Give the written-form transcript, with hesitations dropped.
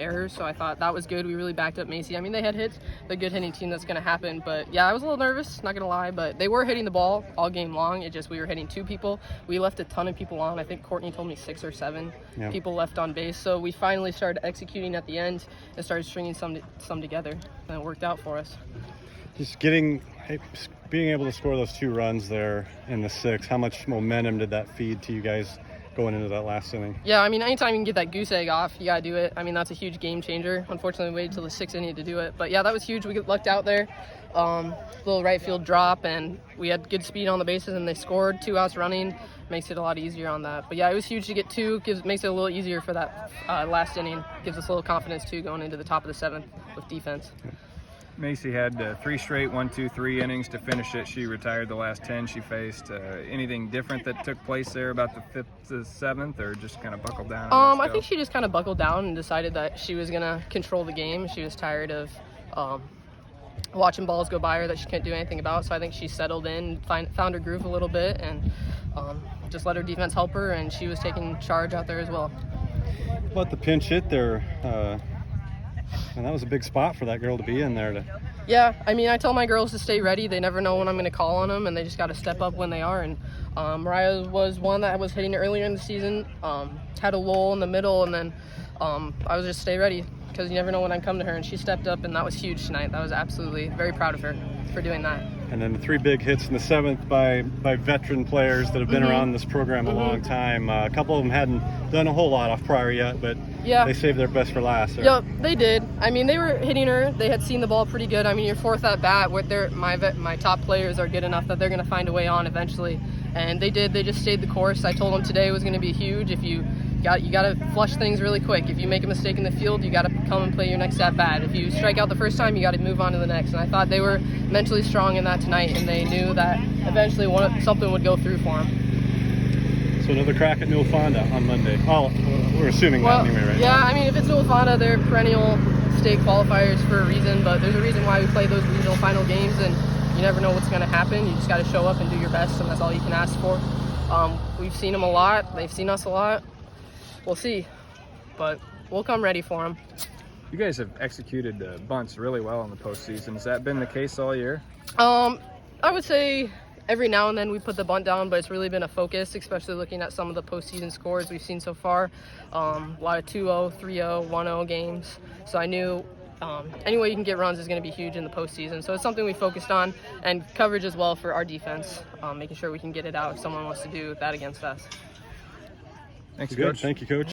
errors, so I thought that was good. We really backed up Macy. I mean, they had hits. They're a good hitting team, that's going to happen. But yeah, I was a little nervous, not going to lie, but they were hitting the ball all game long. It just we were hitting 2 people. We left a ton of people on. I think Courtney told me 6 or 7 people left on base. So we finally started executing at the end and started stringing some together, and it worked out for us. Just being able to score those 2 runs there in the 6th, how much momentum did that feed to you guys going into that last inning? Yeah, I mean, anytime you can get that goose egg off, you got to do it. I mean, that's a huge game changer. Unfortunately, we waited till the 6th inning to do it. But yeah, that was huge. We lucked out there. Little right field drop, and we had good speed on the bases, and they scored 2 outs running. Makes it a lot easier on that. But yeah, it was huge to get 2. Makes it a little easier for that last inning. Gives us a little confidence, too, going into the top of the 7th with defense. Macy had 3 straight 1-2-3 innings to finish it. She retired the last 10 she faced. Anything different that took place there about the 5th to 7th, or just kind of buckled down? I think she just kind of buckled down and decided that she was going to control the game. She was tired of watching balls go by her that she couldn't do anything about. So I think she settled in, found her groove a little bit, and just let her defense help her, and she was taking charge out there as well. About the pinch hit there, and that was a big spot for that girl to be in there. Yeah, I mean, I tell my girls to stay ready. They never know when I'm going to call on them, and they just got to step up when they are. And Mariah was one that was hitting earlier in the season, had a lull in the middle, and then I was just stay ready because you never know when I come to her. And she stepped up, and that was huge tonight. That was absolutely very proud of her for doing that. And then the 3 big hits in the 7th by veteran players that have been around this program a long time. A couple of them hadn't done a whole lot off prior yet, but they saved their best for last. Yep, they did. I mean, they were hitting her. They had seen the ball pretty good. I mean, your 4th at bat, with my top players are good enough that they're going to find a way on eventually. And they did. They just stayed the course. I told them today was going to be huge. If you got to flush things really quick. If you make a mistake in the field, you got to come and play your next at bat. If you strike out the first time, you got to move on to the next. And I thought they were mentally strong in that tonight, and they knew that eventually something would go through for them. So another crack at Nulle on Monday. Oh, we're assuming that anyway, right? Yeah, I mean, if it's Nulle, they're perennial state qualifiers for a reason, but there's a reason why we play those regional final games, and you never know what's going to happen. You just got to show up and do your best, and that's all you can ask for. We've seen them a lot. They've seen us a lot. We'll see, but we'll come ready for them. You guys have executed bunts really well in the postseason. Has that been the case all year? I would say every now and then we put the bunt down, but it's really been a focus, especially looking at some of the postseason scores we've seen so far. A lot of 2-0, 3-0, 1-0 games. So I knew any way you can get runs is going to be huge in the postseason. So it's something we focused on, and coverage as well for our defense, making sure we can get it out if someone wants to do that against us. Thanks, Good. Coach. Thank you, Coach.